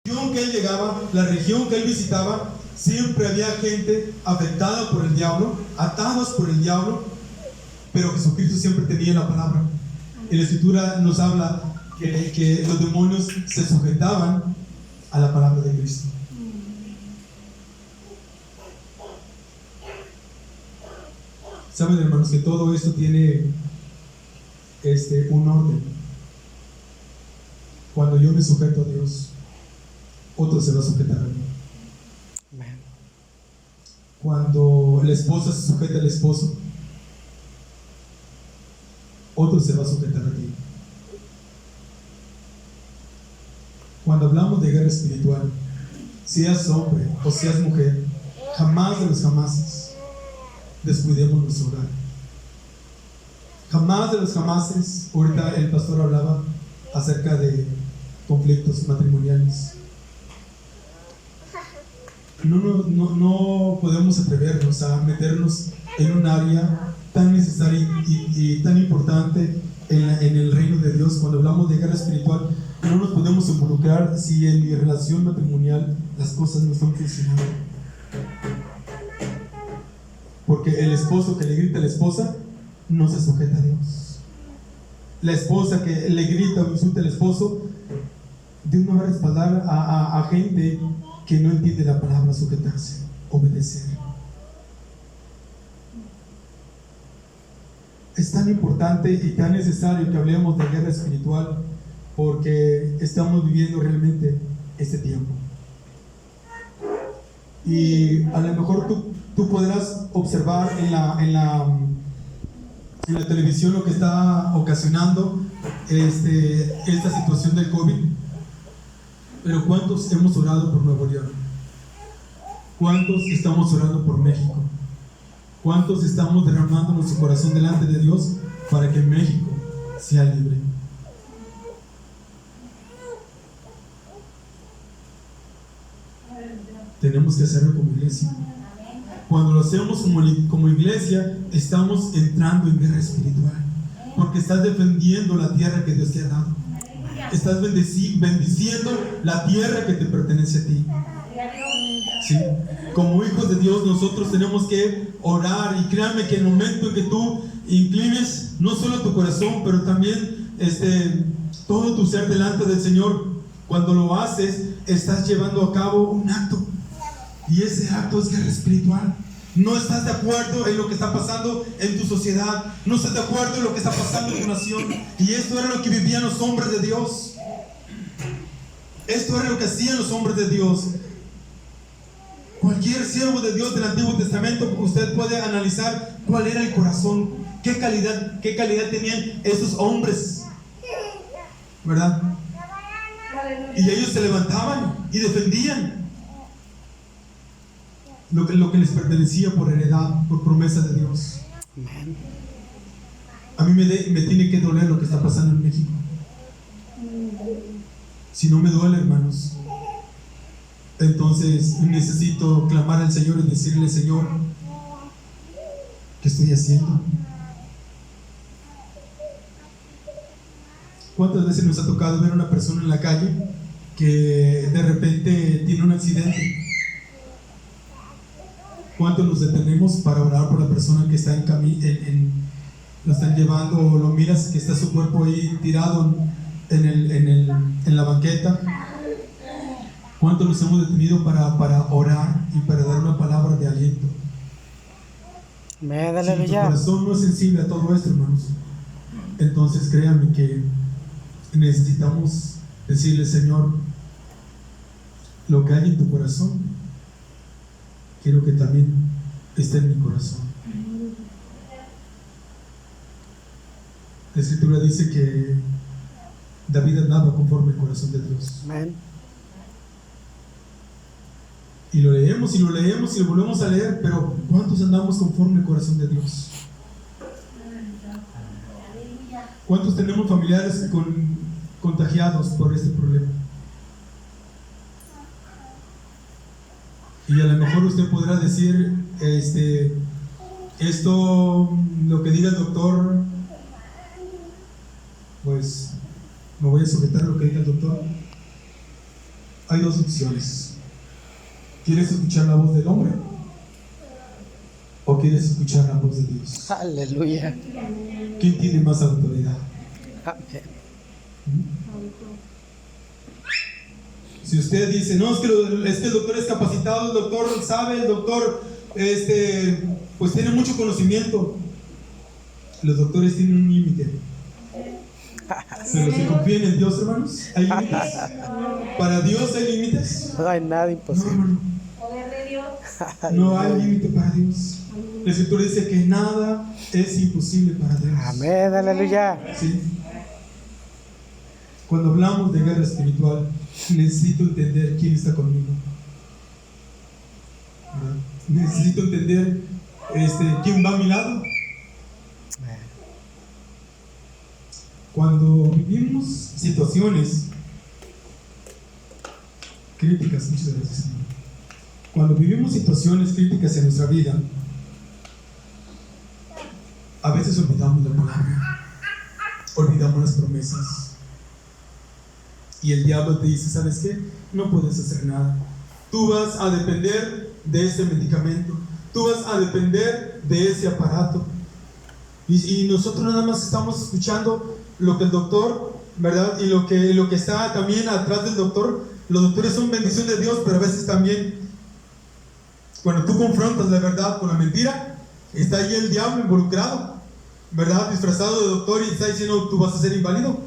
región que él llegaba, la región que él visitaba, siempre había gente afectada por el diablo, atados por el diablo, pero Jesucristo siempre tenía la palabra. Y la Escritura nos habla que los demonios se sujetaban a la palabra de Cristo. Saben, hermanos, que todo esto tiene un orden. Cuando yo me sujeto a Dios, otro se va a sujetar a mí. Cuando la esposa se sujeta al esposo, otro se va a sujetar a ti. Cuando hablamos de guerra espiritual, seas hombre o seas mujer, jamás de los jamases descuidemos nuestro hogar. Jamás de los jamases. Ahorita el pastor hablaba acerca de conflictos matrimoniales. No podemos atrevernos a meternos en un área tan necesaria y tan importante en el reino de Dios. Cuando hablamos de guerra espiritual, no nos podemos involucrar si en mi relación matrimonial las cosas no están funcionando. Porque el esposo que le grita a la esposa no se sujeta a Dios. La esposa que le grita o insulta al esposo, Dios no va a respaldar a gente que no entiende la palabra sujetarse, obedecer. Es tan importante y tan necesario que hablemos de guerra espiritual, porque estamos viviendo realmente este tiempo. Y a lo mejor tú podrás observar en la televisión lo que está ocasionando esta situación del COVID. Pero ¿cuántos hemos orado por Nuevo León? ¿Cuántos estamos orando por México? ¿Cuántos estamos derramando nuestro corazón delante de Dios para que México sea libre? Tenemos que hacerlo como iglesia. Cuando lo hacemos como iglesia, estamos entrando en guerra espiritual, porque estás defendiendo la tierra que Dios te ha dado. Estás bendiciendo la tierra que te pertenece a ti. ¿Sí? Como hijos de Dios, nosotros tenemos que orar, y créanme que en el momento en que tú inclines no solo tu corazón, pero también todo tu ser delante del Señor, cuando lo haces, estás llevando a cabo un acto, y ese acto es guerra espiritual. No estás de acuerdo en lo que está pasando en tu sociedad, no estás de acuerdo en lo que está pasando en tu nación, y esto era lo que vivían los hombres de Dios. Esto era lo que hacían los hombres de Dios. Cualquier siervo de Dios del Antiguo Testamento, usted puede analizar cuál era el corazón, qué calidad tenían esos hombres, ¿verdad? Y ellos se levantaban y defendían lo que les pertenecía por heredad, por promesa de Dios. A mí me tiene que doler lo que está pasando en México. Si no me duele, hermanos, entonces necesito clamar al Señor y decirle: Señor, ¿qué estoy haciendo? ¿Cuántas veces nos ha tocado ver a una persona en la calle que de repente tiene un accidente? ¿Cuántos nos detenemos para orar por la persona que está lo están llevando, o lo miras que está su cuerpo ahí tirado en la banqueta? ¿Cuántos nos hemos detenido para orar y para dar una palabra de aliento? Si nuestro corazón no es sensible a todo esto, hermanos, entonces créanme que necesitamos decirle: Señor, lo que hay en tu corazón, quiero que también esté en mi corazón. La Escritura dice que David andaba conforme al corazón de Dios. Amén. Y lo leemos y lo leemos y lo volvemos a leer, pero ¿cuántos andamos conforme al corazón de Dios? ¿Cuántos tenemos familiares contagiados por este problema? Y a lo mejor usted podrá decir, esto, lo que diga el doctor, pues me voy a sujetar a lo que diga el doctor. Hay dos opciones. ¿Quieres escuchar la voz del hombre? ¿O quieres escuchar la voz de Dios? Aleluya. ¿Quién tiene más autoridad? Amén. Si usted dice, no, es que el doctor es capacitado, el doctor sabe, el doctor pues tiene mucho conocimiento. Los doctores tienen un límite. Pero si confían en Dios, hermanos, ¿hay límites? ¿Para Dios hay límites? No hay nada No, imposible. hermano. Poder de Dios. No hay límite para Dios. La Escritura dice que nada es imposible para Dios. Amén, aleluya. ¿Sí? Cuando hablamos de guerra espiritual, necesito entender quién está conmigo. ¿Verdad? Necesito entender quién va a mi lado. Cuando vivimos situaciones críticas, muchas gracias, Señor. Cuando vivimos situaciones críticas en nuestra vida, a veces olvidamos la palabra, olvidamos las promesas. Y el diablo te dice, ¿sabes qué? No puedes hacer nada. Tú vas a depender de ese medicamento. Tú vas a depender de ese aparato. Y nosotros nada más estamos escuchando lo que el doctor, ¿verdad? Y lo que está también atrás del doctor. Los doctores son bendición de Dios, pero a veces también, cuando tú confrontas la verdad con la mentira, está ahí el diablo involucrado, ¿verdad? Disfrazado de doctor y está diciendo, tú vas a ser inválido.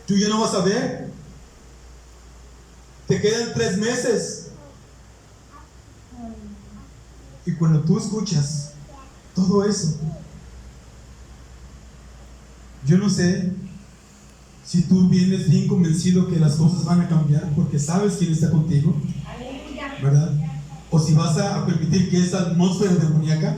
Tú ya no vas a ver. Te quedan 3 meses. Y cuando tú escuchas todo eso, yo no sé si tú vienes bien convencido que las cosas van a cambiar porque sabes quién está contigo, ¿verdad? O si vas a permitir que esa atmósfera demoníaca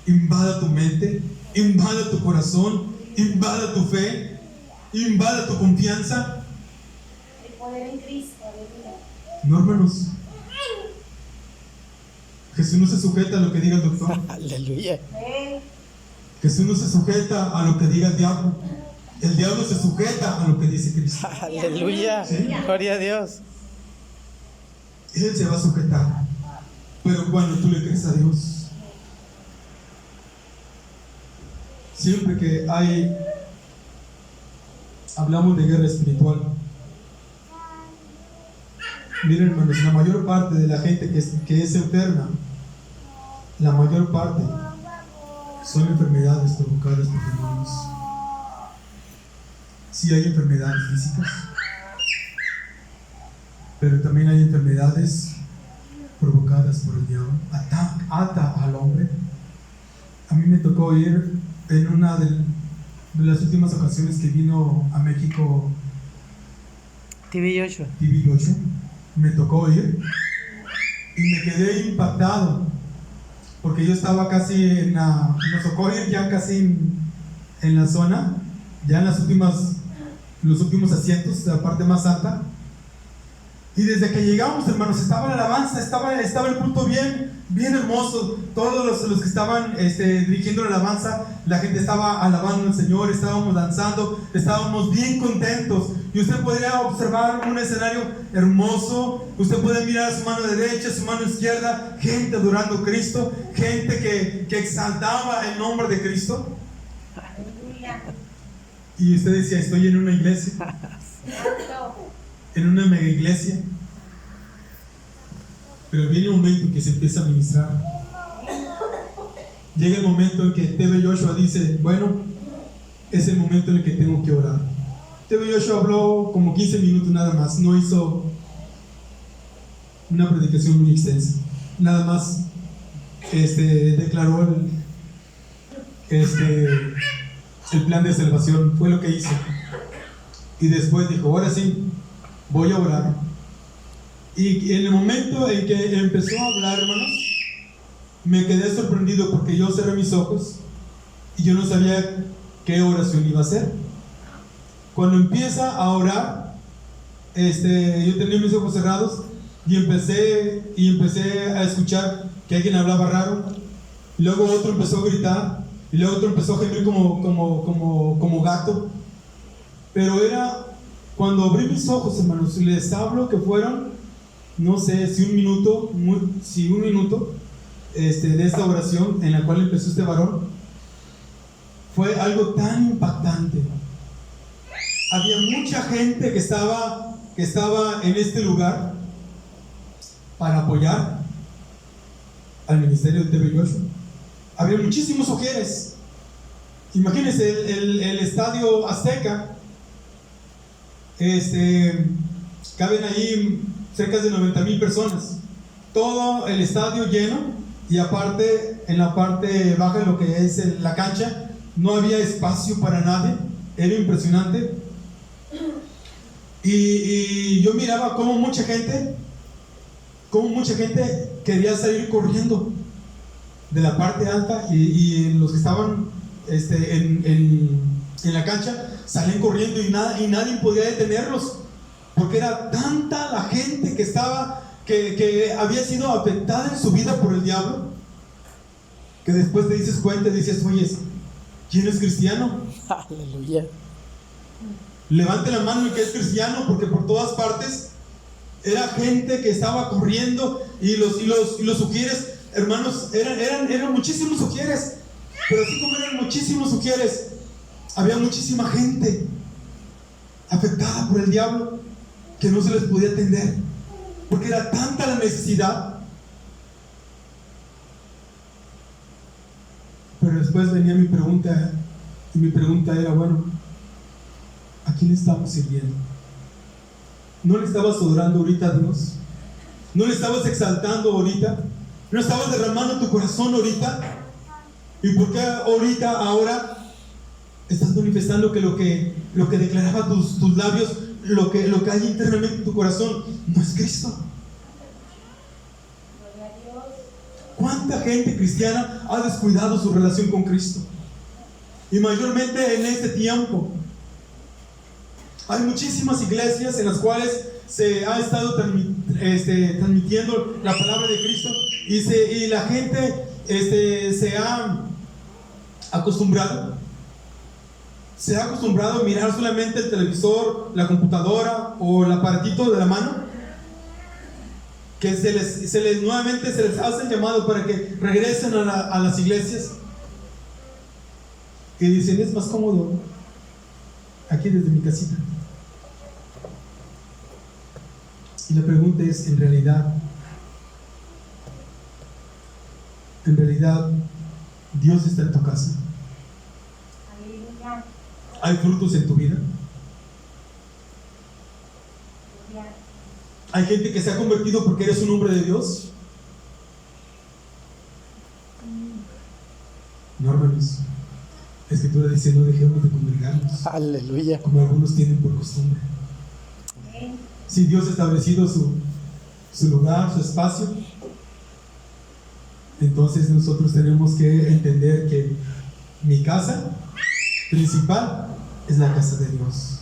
invada tu mente, invada tu corazón, invada tu fe, invada tu confianza. El poder en Cristo, aleluya. No, hermanos. Jesús no se sujeta a lo que diga el doctor. Aleluya. Jesús no se sujeta a lo que diga el diablo. El diablo se sujeta a lo que dice Cristo. Aleluya. ¿Sí? Gloria a Dios. Él se va a sujetar. Pero cuando tú le crees a Dios, siempre que hablamos de guerra espiritual, miren, hermanos, la mayor parte de la gente que es eterna, la mayor parte son enfermedades provocadas por demonios. Sí hay enfermedades físicas, pero también hay enfermedades provocadas por el diablo. Ata al hombre. A mí me tocó ir en una de las últimas ocasiones que vino a México TV 8. TV8. Me tocó ir y me quedé impactado porque yo estaba casi nos tocó ir ya casi en la zona, ya en los últimos asientos, la parte más alta. Y desde que llegamos, hermanos, estaba la alabanza, estaba el culto bien hermoso. Todos los que estaban dirigiendo la alabanza, la gente estaba alabando al Señor, estábamos danzando, estábamos bien contentos. Y usted podría observar un escenario hermoso. Usted puede mirar a su mano derecha, a su mano izquierda, gente adorando a Cristo, gente que exaltaba el nombre de Cristo. Y usted decía, estoy en una iglesia, en una mega iglesia. Pero viene un momento en que se empieza a ministrar. Llega el momento en que TV Joshua dice, bueno, es el momento en el que tengo que orar. TV Joshua habló como 15 minutos nada más, no hizo una predicación muy extensa. Nada más declaró el plan de salvación, fue lo que hizo. Y después dijo, ahora sí, voy a orar. Y en el momento en que empezó a hablar, hermanos, me quedé sorprendido porque yo cerré mis ojos y yo no sabía qué oración iba a hacer. Cuando empieza a orar, yo tenía mis ojos cerrados y empecé a escuchar que alguien hablaba raro. Y luego otro empezó a gritar y luego otro empezó a gemir como gato. Pero era Cuando abrí mis ojos, hermanos, les hablo que fueron, no sé si un minuto, de esta oración en la cual empezó este varón. Fue algo tan impactante. Había mucha gente que estaba en este lugar para apoyar al ministerio de TV Joshua. Había muchísimos ujieres. Imagínense el estadio Azteca. Caben ahí cerca de 90,000 personas. Todo el estadio lleno, y aparte, en la parte baja, en lo que es la cancha, no había espacio para nadie. Era impresionante. Y yo miraba cómo mucha gente quería salir corriendo de la parte alta, y los que estaban en la cancha salían corriendo, y nadie podía detenerlos, porque era tanta la gente que había sido afectada en su vida por el diablo, que después te dices cuenta y dices: oye, ¿quién es cristiano? Aleluya. Levante la mano el que es cristiano, porque por todas partes era gente que estaba corriendo, y los ujieres, hermanos, eran muchísimos ujieres. Pero así como eran muchísimos ujieres, había muchísima gente afectada por el diablo que no se les podía atender, porque era tanta la necesidad. Pero después venía mi pregunta, y mi pregunta era: bueno, ¿a quién estamos sirviendo? ¿No le estabas adorando ahorita a Dios? ¿No le estabas exaltando ahorita? ¿No estabas derramando tu corazón ahorita? ¿Y por qué ahora estás manifestando que lo que declaraba tus labios, lo que hay internamente en tu corazón, no es Cristo? ¿Cuánta gente cristiana ha descuidado su relación con Cristo? Y mayormente en este tiempo hay muchísimas iglesias en las cuales se ha estado transmitiendo la palabra de Cristo, y la gente se ha acostumbrado a mirar solamente el televisor, la computadora o el aparatito de la mano, que nuevamente se les hace llamado para que regresen a las iglesias, y dicen: es más cómodo aquí desde mi casita. Y la pregunta es: en realidad, ¿Dios está en tu casa? ¿Hay frutos en tu vida? ¿Hay gente que se ha convertido porque eres un hombre de Dios? No, hermanos. La Escritura dice: no dejemos de congregarnos, Aleluya. como algunos tienen por costumbre. Si Dios ha establecido su lugar, su espacio, entonces nosotros tenemos que entender que mi casa principal es la casa de Dios.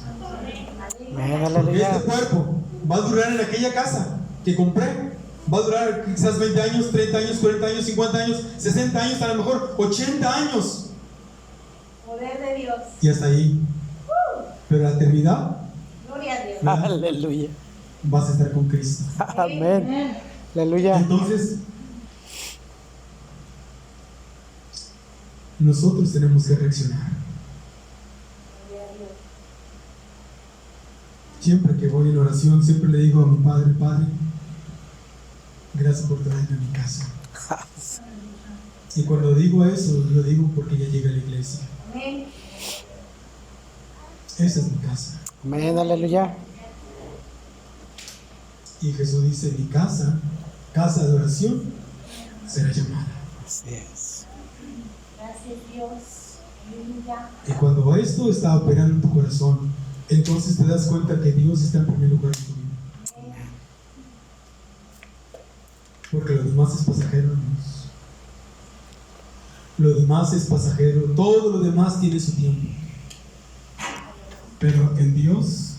Porque este cuerpo va a durar en aquella casa que compré. Va a durar quizás 20 años, 30 años, 40 años, 50 años, 60 años, a lo mejor 80 años. Poder de Dios. Y hasta ahí. Pero la eternidad, Gloria a Dios. Aleluya. vas a estar con Cristo. Amén. Aleluya. Entonces, nosotros tenemos que reaccionar. Siempre que voy en oración, siempre le digo a mi Padre: Padre, gracias por traerme a mi casa. Y cuando digo eso, lo digo porque ya llega a la iglesia. Amén. Esa es mi casa. Amén. Aleluya. Y Jesús dice: mi casa, casa de oración, será llamada. Así es. Gracias, Dios. Aleluya. Y cuando esto está operando en tu corazón, entonces te das cuenta que Dios está en primer lugar en tu vida. Porque lo demás es pasajero, hermanos. Lo demás es pasajero. Todo lo demás tiene su tiempo. Pero en Dios,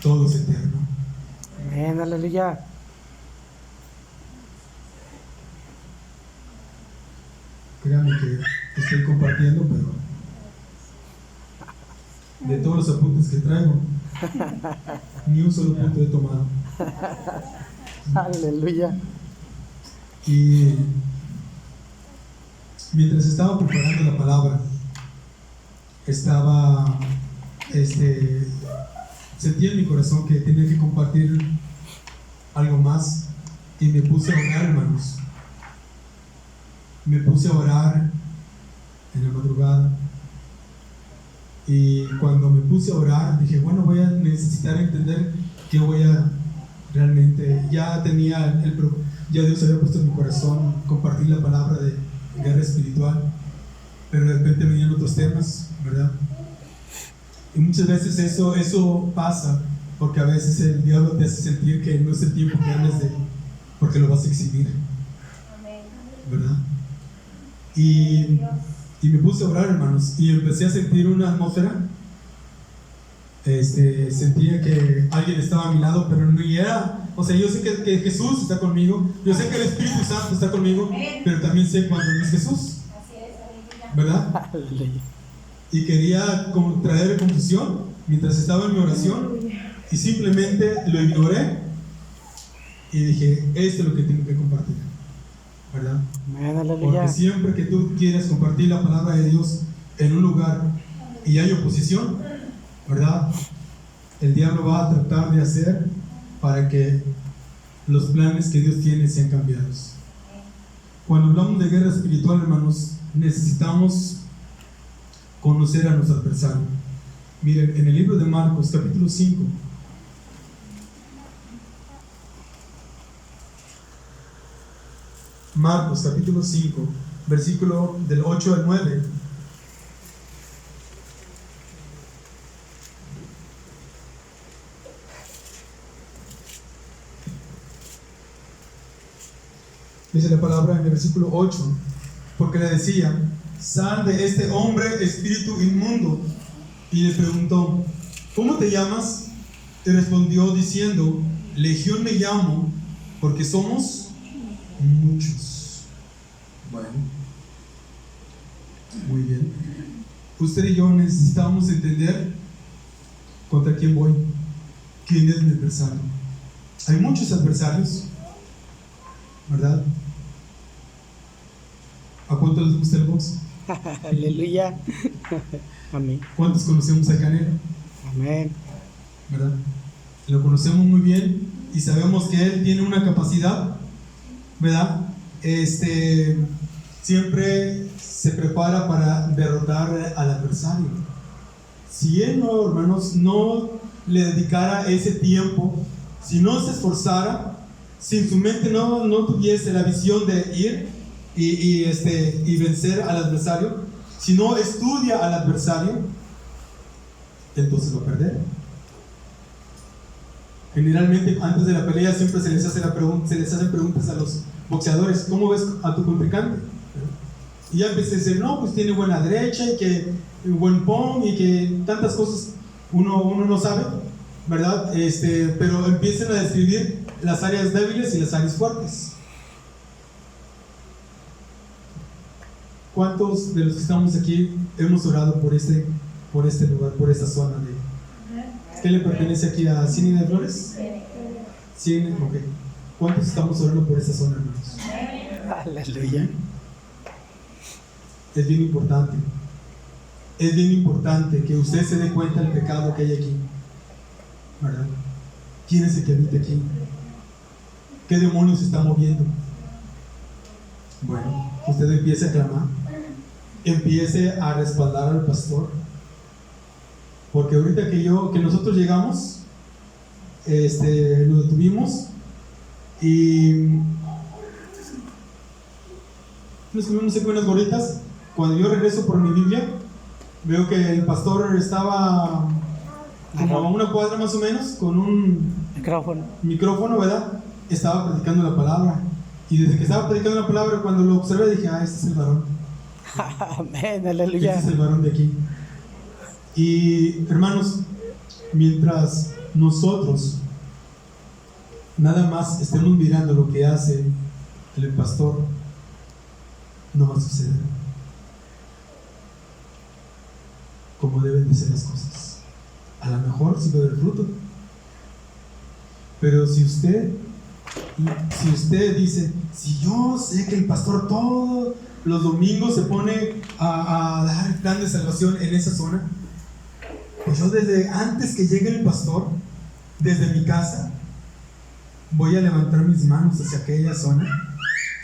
todo es eterno. Amén. Aleluya. Créanme que estoy compartiendo, pero de todos los apuntes que traigo, Ni un solo punto he tomado. Aleluya. Y mientras estaba preparando la palabra, sentí en mi corazón que tenía que compartir algo más y me puse a orar, hermanos. Me puse a orar en la madrugada y cuando me puse a orar dije, bueno, voy a necesitar entender que voy a realmente, ya Dios había puesto en mi corazón compartir la palabra de guerra espiritual, pero de repente venían otros temas, ¿verdad? Y muchas veces eso pasa porque a veces el diablo te hace sentir que no es el tiempo que hables de, porque lo vas a exhibir, ¿verdad? Y me puse a orar, hermanos, y empecé a sentir una atmósfera. Sentía que alguien estaba a mi lado, pero no era. O sea, yo sé que Jesús está conmigo, yo sé que el Espíritu Santo está conmigo, pero también sé cuando no es Jesús, ¿verdad? Y quería traer confusión mientras estaba en mi oración y simplemente lo ignoré y dije, esto es lo que tengo que compartir, ¿verdad? Porque siempre que tú quieres compartir la palabra de Dios en un lugar y hay oposición, ¿verdad? El diablo va a tratar de hacer para que los planes que Dios tiene sean cambiados. Cuando hablamos de guerra espiritual, hermanos, necesitamos conocer a nuestro adversario. Miren, en el libro de Marcos, capítulo 5, Marcos, capítulo 5, versículo del 8 al 9. Dice la palabra en el versículo 8, porque le decía, sal de este hombre, espíritu inmundo. Y le preguntó, ¿cómo te llamas? Y respondió diciendo, Legión me llamo, porque somos muchos. Bueno, muy bien. Usted y yo necesitamos entender contra quién voy, quién es mi adversario. Hay muchos adversarios, ¿verdad? ¿A cuántos les gusta el box? Aleluya. Amén. ¿Cuántos conocemos al Canelo? Amén. ¿Verdad? Lo conocemos muy bien y sabemos que él tiene una capacidad, ¿verdad? Siempre se prepara para derrotar al adversario. Si él no, hermanos, no le dedicara ese tiempo, si no se esforzara, si en su mente no tuviese la visión de ir y vencer al adversario, si no estudia al adversario, entonces va a perder. Generalmente antes de la pelea siempre se les hacen preguntas a los boxeadores, ¿cómo ves a tu contrincante? Y ya empieza a decir, no, pues tiene buena derecha y que buen pong y que tantas cosas uno no sabe, ¿verdad? Pero empiezan a describir las áreas débiles y las áreas fuertes. ¿Cuántos de los que estamos aquí hemos orado por este lugar, por esta zona de... ¿Qué le pertenece aquí a Cine de Flores? Cine, ok. ¿Cuántos estamos orando por esta zona, hermanos? Aleluya. Es bien importante. Es bien importante que usted se dé cuenta del pecado que hay aquí, ¿verdad? ¿Quién es el que habita aquí? ¿Qué demonios se está moviendo? Bueno, usted empiece a clamar, empiece a respaldar al pastor, porque ahorita que nosotros llegamos, lo detuvimos y nos comimos con unas gorritas. Cuando yo regreso por mi Biblia, veo que el pastor estaba como a una cuadra más o menos con un micrófono, ¿verdad? Estaba predicando la palabra. Y desde que estaba predicando la palabra, cuando lo observé, dije, este es el varón. Amén, aleluya. Este es el varón de aquí. Y hermanos, mientras nosotros nada más estemos mirando lo que hace el pastor, no va a suceder como deben de ser las cosas. a lo mejor sí va a haber fruto. Pero si usted dice, si yo sé que el pastor todos los domingos se pone a dar el plan de salvación en esa zona, pues yo desde antes que llegue el pastor, desde mi casa, voy a levantar mis manos hacia aquella zona,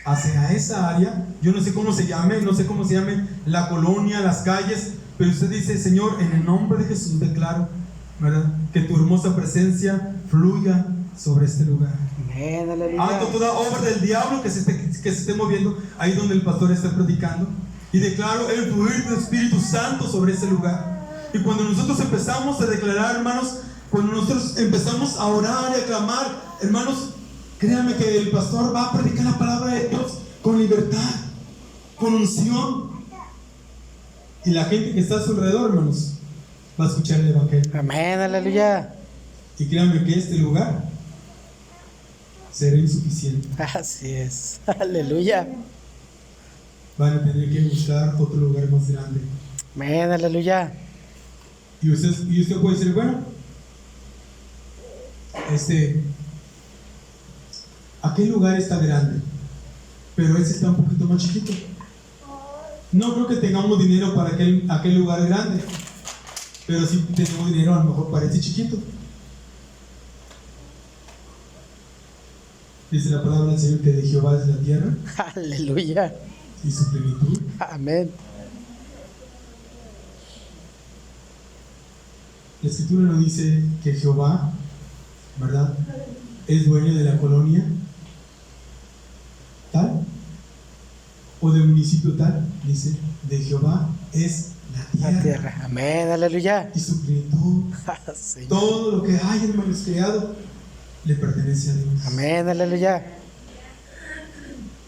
hacia esa área. Yo no sé cómo se llame la colonia, las calles, pero usted dice, Señor, en el nombre de Jesús declaro, ¿verdad?, que tu hermosa presencia fluya sobre este lugar. Amén, aleluya. Alto toda obra del diablo que se esté moviendo ahí donde el pastor está predicando, y declaro el fluir del Espíritu Santo sobre ese lugar. Y cuando nosotros empezamos a declarar, hermanos, cuando nosotros empezamos a orar y a clamar, hermanos, créanme que el pastor va a predicar la palabra de Dios con libertad, con unción, y la gente que está a su alrededor, hermanos, va a escuchar el evangelio. Amén, aleluya. Y créanme que este lugar será insuficiente. Así es. Aleluya. Van a tener que buscar otro lugar más grande. Amén, aleluya. Y usted puede decir, bueno, aquel lugar está grande, pero ese está un poquito más chiquito. No creo que tengamos dinero para aquel lugar grande, pero sí tenemos dinero a lo mejor para ese chiquito. Dice la palabra del Señor que de Jehová es la tierra Aleluya. y su plenitud. Amén. La Escritura nos dice que Jehová, ¿verdad?, es dueño de la colonia tal o del municipio tal. Dice, de Jehová es la tierra Amén, aleluya. y su plenitud. Sí. Todo lo que hay, hermanos, creado le pertenece a Dios. Amén, aleluya.